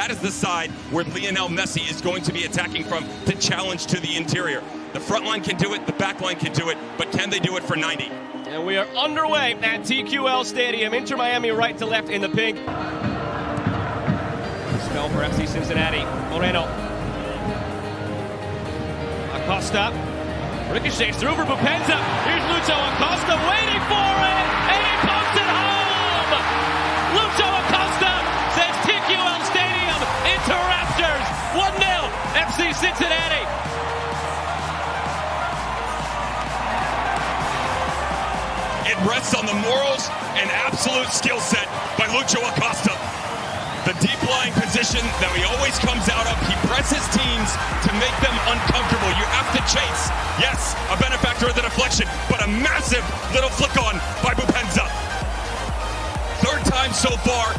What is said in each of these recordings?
That is the side where Lionel Messi is going to be attacking from to challenge to the interior. The front line can do it, the back line can do it, but can they do it for 90? And we are underway at TQL Stadium. Inter Miami right to left in the pink. Spell for FC Cincinnati. Moreno. Acosta. Ricochets through for Bupenza. Here's Lucho Acosta waiting for it, and he pumps it home! Lucho Acosta sends TQL Stadium into Raptors. 1-0 FC Cincinnati. It rests on the morals and absolute skill set by Lucho Acosta. The deep-lying position that he always comes out of, he presses teams to make them uncomfortable. You have to chase. Yes, a benefactor of the deflection, but a massive little flick-on by Bupenza. Third time so far,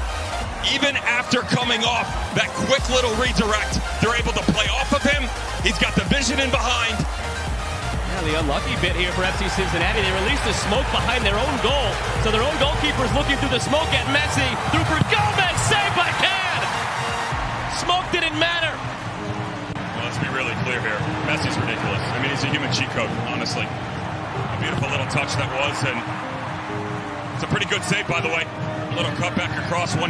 even after coming off that quick little redirect, they're able to play off of him. He's got the vision in behind. The unlucky bit here for FC Cincinnati, they released the smoke behind their own goal. So their own goalkeeper's looking through the smoke at Messi. Through for Gomez, saved by Can! Smoke didn't matter. Well, let's be really clear here. Messi's ridiculous. I mean, he's a human cheat code, honestly. A beautiful little touch that was, and it's a pretty good save, by the way. A little cut back across, 100%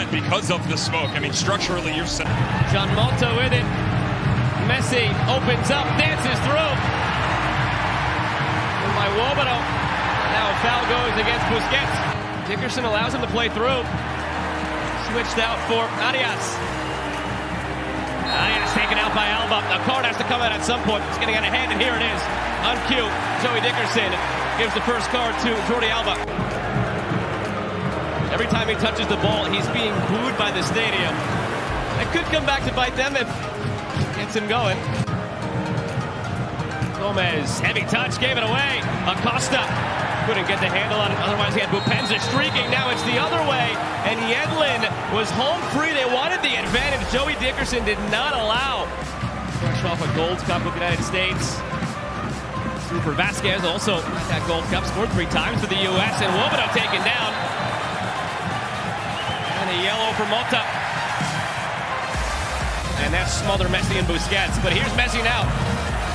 because of the smoke. I mean, structurally, you're set. John Malta with it. Messi opens up, dances through. By Wobado. Now a foul goes against Busquets. Dickerson allows him to play through. Switched out for Arias. Arias taken out by Alba. A card has to come out at some point. It's getting out of hand, and here it is. On cue, Joey Dickerson gives the first card to Jordi Alba. Every time he touches the ball, he's being booed by the stadium. It could come back to bite them if it gets him going. Gomez, heavy touch, gave it away. Acosta couldn't get the handle on it. Otherwise, he had Bupenza streaking. Now it's the other way. And Yedlin was home free. They wanted the advantage. Joey Dickerson did not allow. Fresh off a Gold Cup with the United States. Through for Vasquez, also got that Gold Cup. Scored 3 times for the U.S. And Wobado taken down. And a yellow for Mota. And that's smother Messi and Busquets. But here's Messi now.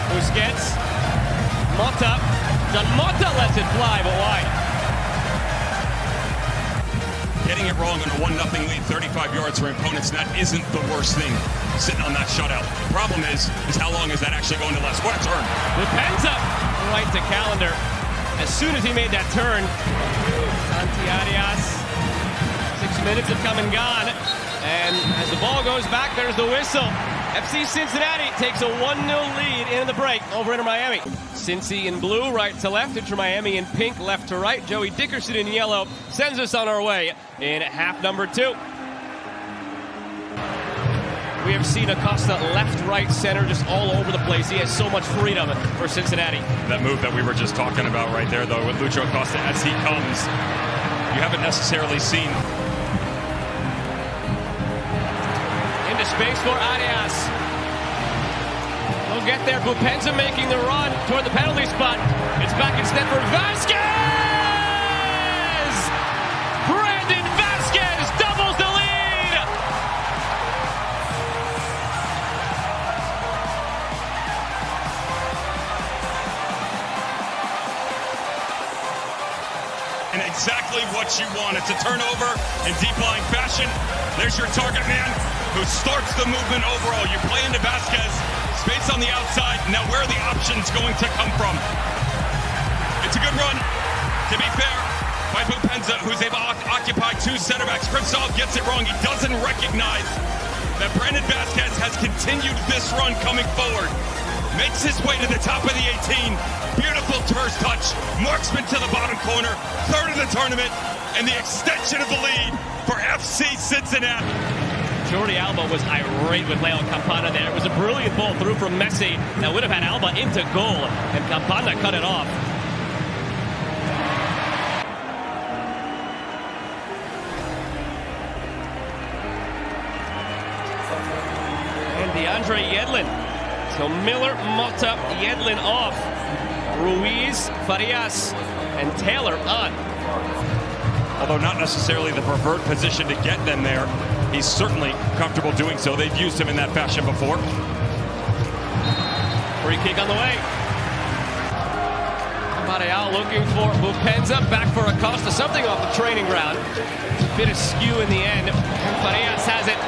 Busquets, Mota, John Mota lets it fly, but wide. Getting it wrong on a 1-0 lead, 35 yards for opponents, that isn't the worst thing, sitting on that shutout. The problem is how long is that actually going to last? What a turn. Bupenza, right to Calendar. As soon as he made that turn, Santi Arias, 6 minutes have come and gone. And as the ball goes back, there's the whistle. FC Cincinnati takes a 1-0 lead in the break over Inter Miami. Cincy in blue, right to left. Inter Miami in pink, left to right. Joey Dickerson in yellow sends us on our way in half number 2. We have seen Acosta left, right, center, just all over the place. He has so much freedom for Cincinnati. That move that we were just talking about right there, though, with Lucho Acosta as he comes, you haven't necessarily seen. Space for Arias. They'll get there. Bupenza making the run toward the penalty spot. It's back instead for Vasquez! Brandon Vasquez doubles the lead! And exactly what you want. It's a turnover in deep-lying fashion. There's your target man, who starts the movement overall. You play into Vasquez, space on the outside. Now where are the options going to come from? It's a good run, to be fair, by Bupenza, who's able to occupy 2 center backs. Krivtsov gets it wrong. He doesn't recognize that Brandon Vasquez has continued this run coming forward. Makes his way to the top of the 18. Beautiful turf touch. Marksman to the bottom corner. 3rd of the tournament, and the extension of the lead for FC Cincinnati. Jordi Alba was irate with Leo Campana there. It was a brilliant ball through from Messi that would have had Alba into goal, and Campana cut it off. And DeAndre Yedlin. So Miller, Mota, Yedlin off. Ruiz, Farias, and Taylor on. Although not necessarily the preferred position to get them there. he's certainly comfortable doing so. They've used him in that fashion before. Free kick on the way. Marial looking for Bupenza, back for Acosta, something off the training ground. Bit of skew in the end. Farias has it.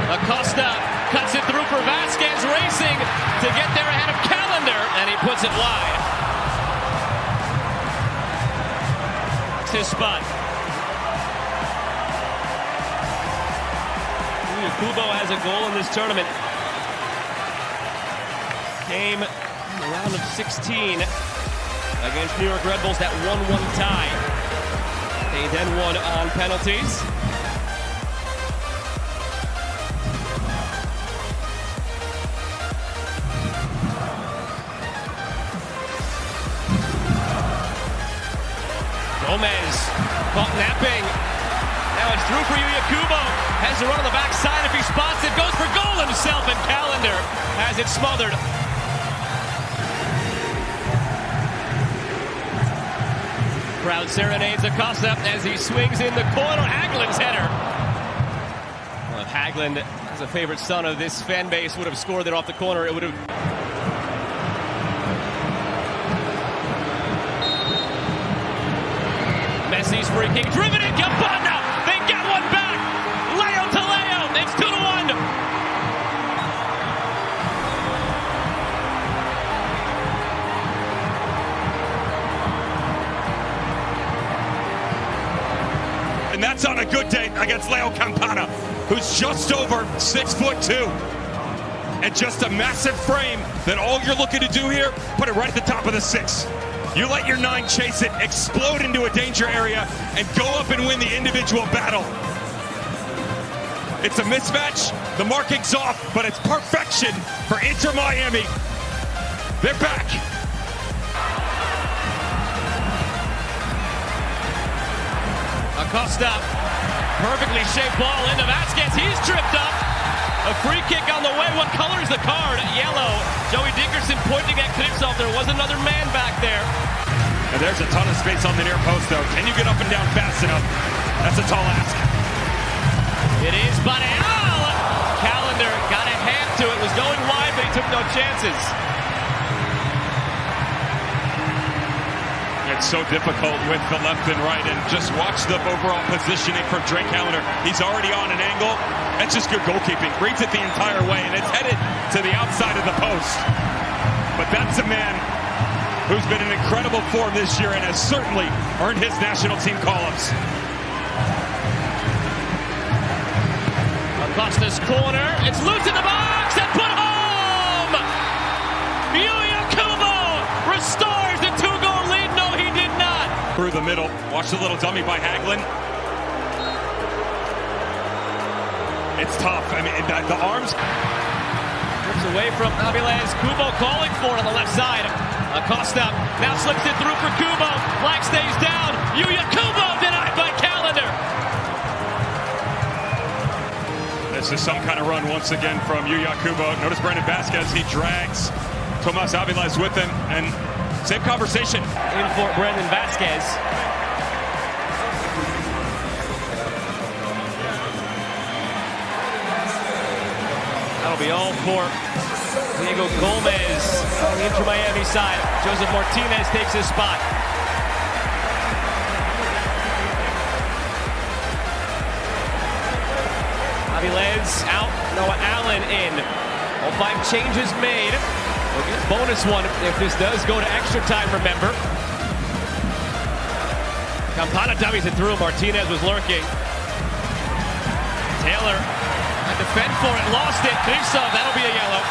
Acosta cuts it through for Vasquez, racing to get there ahead of Calendar, and he puts it wide. It's his spot. Kubo has a goal in this tournament. Came in the round of 16 against New York Red Bulls, that 1-1 tie. They then won on penalties. Gomez caught napping. Now it's through for Kubo. Has to run on the backside. If he spots it, goes for goal himself, and Calendar has it smothered. Crowd serenades Acosta as he swings in the corner. Hagelund's header. Well, if Hagelund, as a favorite son of this fan base, would have scored it off the corner, it would have... Messi's free kick, driven in, Campana! They get one back! Leo to Leo, it's 2-1! And that's on a good day against Leo Campana, who's just over 6'2", and just a massive frame that all you're looking to do here, put it right at the top of the 6. You let your 9 chase it, explode into a danger area, and go up and win the individual battle. It's a mismatch, the marking's off, but it's perfection for Inter Miami. They're back. Acosta, perfectly shaped ball into Vasquez, he's tripped up. A free kick on the way. What color is the card? Yellow. Joey Dickerson pointing at Knipsov. There was another man back there. And there's a ton of space on the near post, though. Can you get up and down fast enough? That's a tall ask. It is Bareal. Calendar got a hand to it. Was going wide, but he took no chances. It's so difficult with the left and right, and just watch the overall positioning for Drake Calendar. He's already on an angle. That's just good goalkeeping. Reads it the entire way, and it's headed to the outside of the post. But that's a man who's been in incredible form this year and has certainly earned his national team call-ups. Acosta's corner. It's loose in the box and put home! Kubo restores the 2-goal lead. No, he did not. Through the middle. Watch the little dummy by Hagelund. It's tough. I mean, the arms. Drips away from Aviles. Kubo calling for it on the left side. Acosta now slips it through for Kubo. Flag stays down. Kubo denied by Calendar. This is some kind of run once again from Kubo. Notice Brandon Vasquez. He drags Tomas Aviles with him. And same conversation. In for Brandon Vasquez. That'll be all for Diego Gomez on the Inter Miami side. Joseph Martinez takes his spot. Aviles out, Noah Allen in. All 5 changes made. We'll get a bonus one if this does go to extra time, remember. Campana dummies it through. Martinez was lurking. Taylor had to fend for it, lost it. Knipsov, that'll be a yellow.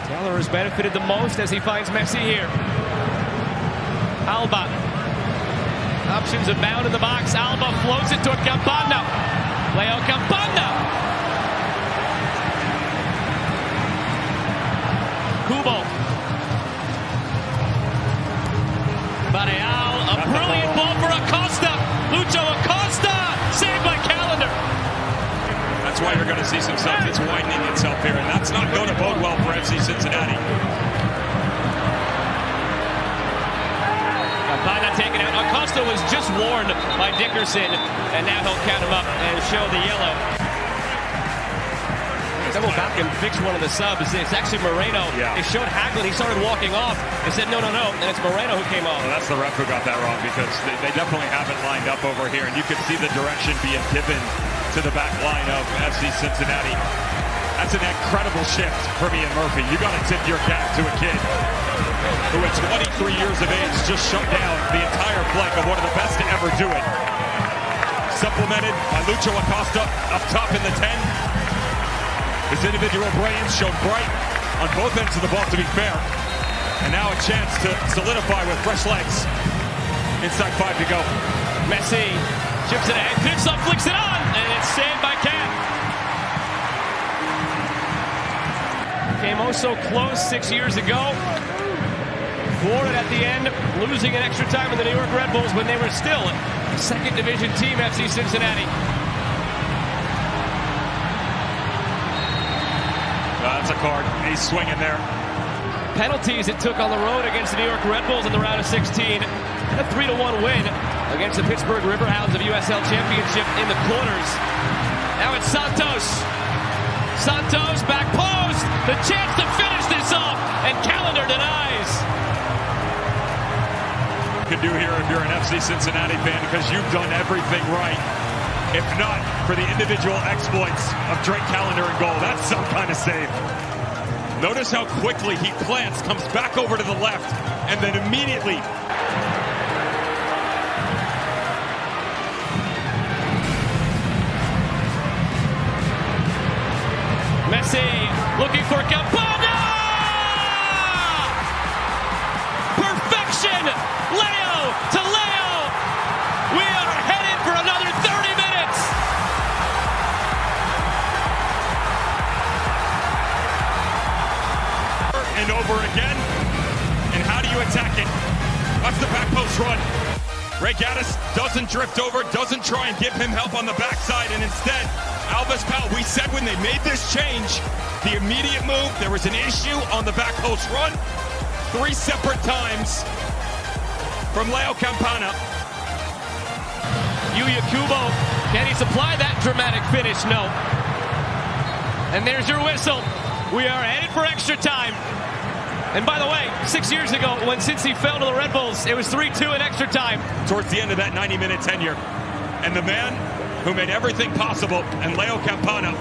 Taylor has benefited the most as he finds Messi here. Alba. Options abound in the box. Alba floats it to Campana. Leo Campana. Kubo. Bareal, a brilliant ball for Acosta. Lucho Acosta, saved by Calendar. That's why you're going to see some stuff that's widening itself here, and that's not going to bode well for FC Cincinnati. Acosta was just warned by Dickerson, and now he'll count him up and show the yellow. Double back and fix one of the subs. It's actually Moreno. Yeah. It showed Hagelin. He started walking off. They said, no, and it's Moreno who came off. Well, that's the ref who got that wrong, because they definitely have it lined up over here, and you can see the direction being given to the back line of FC Cincinnati. That's an incredible shift for Ian Murphy. You got to tip your cap to a kid who at 23 years of age just shut down the entire flank of one of the best to ever do it. Supplemented by Lucho Acosta up top in the 10. His individual brains showed bright on both ends of the ball, to be fair. And now a chance to solidify with fresh legs. Inside 5 to go. Messi chips it ahead, picks up, flicks it on, and it's saved by Cat. Came oh so close 6 years ago. Thwarted at the end, losing in extra time in the New York Red Bulls when they were still a second division team, FC Cincinnati. That's a card. He's swinging there. Penalties it took on the road against the New York Red Bulls in the round of 16. A 3-1 win against the Pittsburgh Riverhounds of USL Championship in the quarters. Now it's Santos. Santos back post. The chance to finish this off, and Calendar denies. You can do here if you're an FC Cincinnati fan, because you've done everything right. If not for the individual exploits of Drake Calendar in goal. That's some kind of save. Notice how quickly he plants, comes back over to the left, and then immediately. Messi looking for Campana! Perfection! Leo to Leo! We are headed for another 30 minutes! And over again. And how do you attack it? Watch the back post run. Ray Gaddis doesn't drift over, doesn't try and give him help on the backside, and instead, Alves Powell, we said when they made this change, the immediate move, there was an issue on the back post run. 3 separate times from Leo Campana. Yuya Kubo, can he supply that dramatic finish? No. And there's your whistle. We are headed for extra time. And by the way, 6 years ago, when Cincy fell to the Red Bulls, it was 3-2 in extra time. Towards the end of that 90-minute tenure. And the man who made everything possible, and Leo Campana,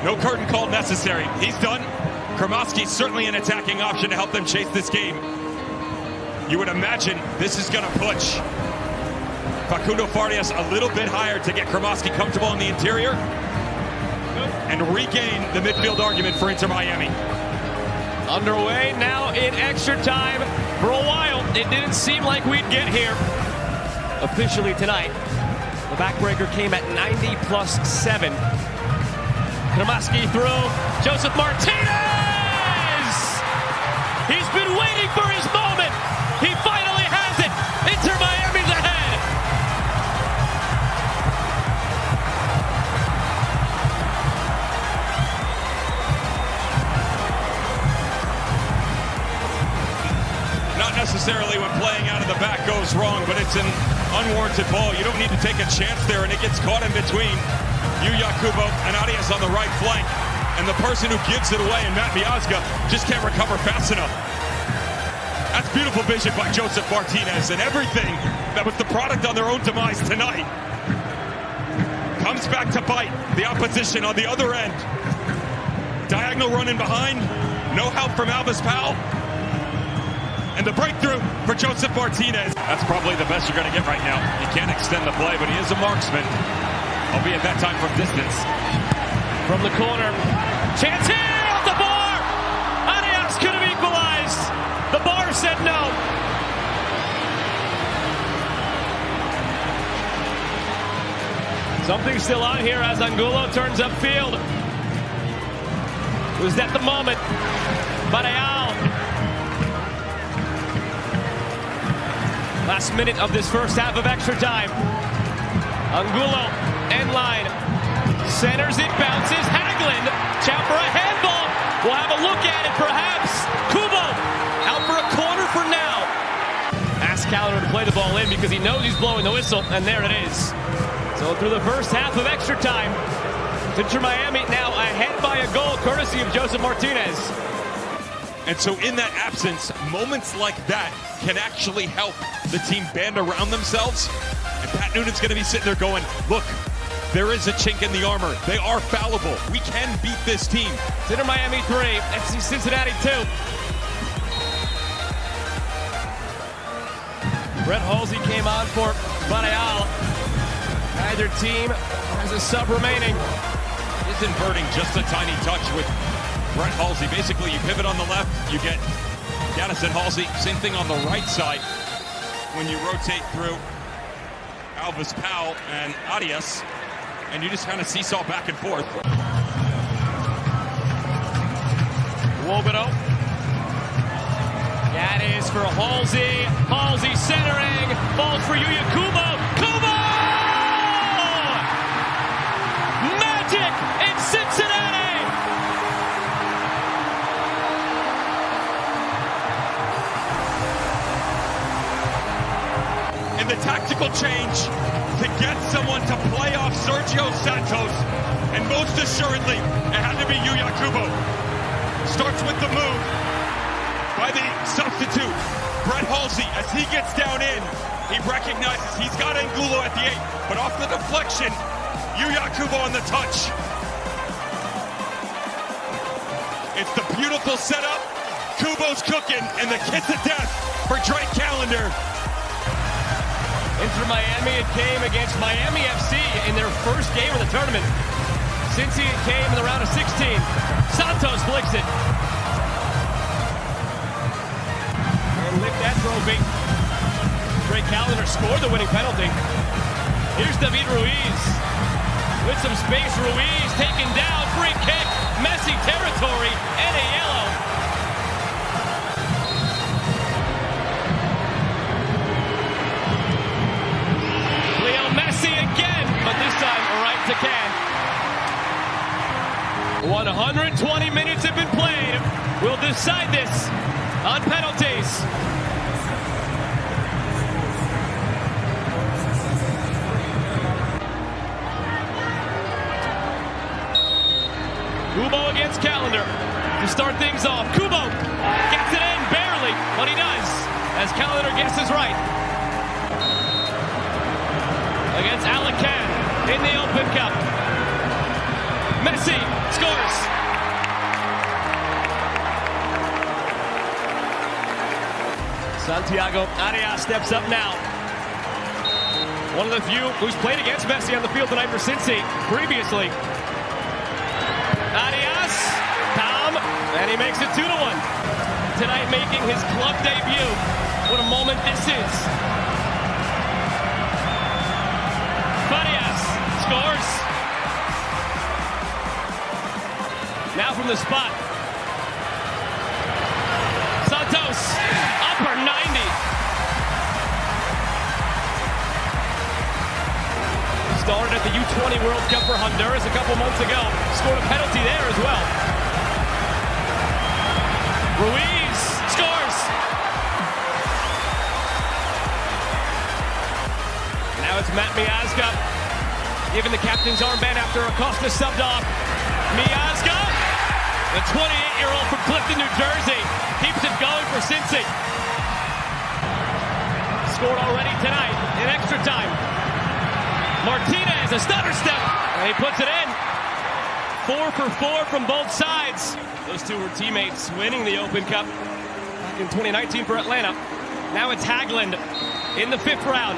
no curtain call necessary. He's done. Kremoski's certainly an attacking option to help them chase this game. You would imagine this is going to push Facundo Farias a little bit higher to get Kremoski comfortable in the interior and regain the midfield argument for Inter Miami. Underway now in extra time. For a while, it didn't seem like we'd get here. Officially tonight, the backbreaker came at 90+7. Kremoski through. Joseph Martinez! He's been waiting for his moment. He finally has it. Inter Miami's ahead. Not necessarily when playing out of the back goes wrong, but it's an unwarranted ball. You don't need to take a chance there, and it gets caught in between Yuya Kubo and Arias on the right flank. And the person who gives it away, and Matt Miazga, just can't recover fast enough. That's beautiful vision by Joseph Martinez, and everything that was the product on their own demise tonight comes back to bite the opposition on the other end. Diagonal running behind, no help from Alves Powell. And the breakthrough for Joseph Martinez. That's probably the best you're going to get right now. He can't extend the play, but he is a marksman, albeit that time from distance. From the corner. Chance here off the bar! Arias could have equalized. The bar said no. Something still on here as Angulo turns upfield. Was that the moment? Barreal. Last minute of this first half of extra time. Angulo, end line. Centers it, bounces. Hagelin, chow for a handball. We'll have a look at it, perhaps. Kubo, out for a corner for now. Calendar to play the ball in because he knows he's blowing the whistle, and there it is. So through the first half of extra time, Inter Miami now ahead by a goal, courtesy of Joseph Martinez. And so in that absence, moments like that can actually help the team band around themselves. And Pat Noonan's going to be sitting there going, look, there is a chink in the armor. They are fallible. We can beat this team. Inter Miami 3, FC Cincinnati 2. Brett Halsey came on for Baleal. Neither team has a sub remaining. Is inverting just a tiny touch with Brett Halsey. Basically, you pivot on the left, you get Gaddis and Halsey. Same thing on the right side when you rotate through Alvis Powell and Arias, and you just kind of seesaw back and forth. Wobedo. That is for Halsey. Halsey centering. Falls for Yuya Kubo. Kubo! Magic in Cincinnati! And the tactical change to get someone to play off Sergio Santos, and most assuredly, it had to be Yuya Kubo. Starts with the move by the substitute, Brett Halsey. As he gets down in, he recognizes he's got Angulo at the 8, but off the deflection, Yuya Kubo on the touch. It's the beautiful setup. Kubo's cooking, and the kiss of death for Drake Calendar. Inter Miami, it came against Miami FC in their first game of the tournament. Cincy, it came in the round of 16. Santos flicks it. And lift that trophy. Drake Calendar scored the winning penalty. Here's David Ruiz. With some space, Ruiz taken down. Free kick. Messi territory and a yellow. Messi again, but this time right to can. 120 minutes have been played. We'll decide this on penalties. Kubo against Calendar to start things off. Kubo gets it in barely, but he does as Calendar guesses right. Against Alacan in the Open Cup. Messi scores. Santiago Arias steps up now. One of the few who's played against Messi on the field tonight for Cincy previously. Arias, Tom, and he makes it 2-1. Tonight making his club debut. What a moment this is. Farias scores. Now from the spot. Santos, upper 90. Started at the U20 World Cup for Honduras a couple months ago. Scored a penalty there as well. Ruiz scores. Now it's Matt Miazga giving the captain's armband after Acosta subbed off. Miazga, the 28-year-old from Clifton, New Jersey, keeps it going for Cincy. Scored already tonight in extra time. Martinez, a stutter step, and he puts it in. 4 for 4 from both sides. Those two were teammates winning the Open Cup back in 2019 for Atlanta. Now it's Haglund in the 5th round.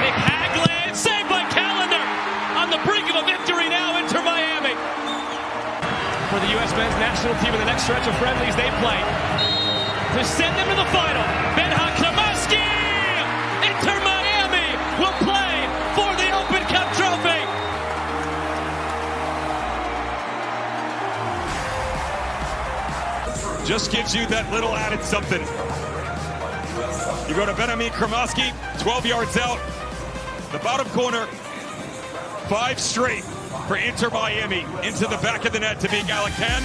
Nick Haglund, saved by Calendar, on the brink of a victory now, Inter Miami. For the U.S. men's national team in the next stretch of friendlies they play. To send them to the final, Benha Kramaski! Inter Miami will play for the Open Cup trophy! Just gives you that little added something. You go to Benjamin Kramaski, 12 yards out. The bottom corner, 5 straight for Inter Miami. Into the back of the net to beat Alacan.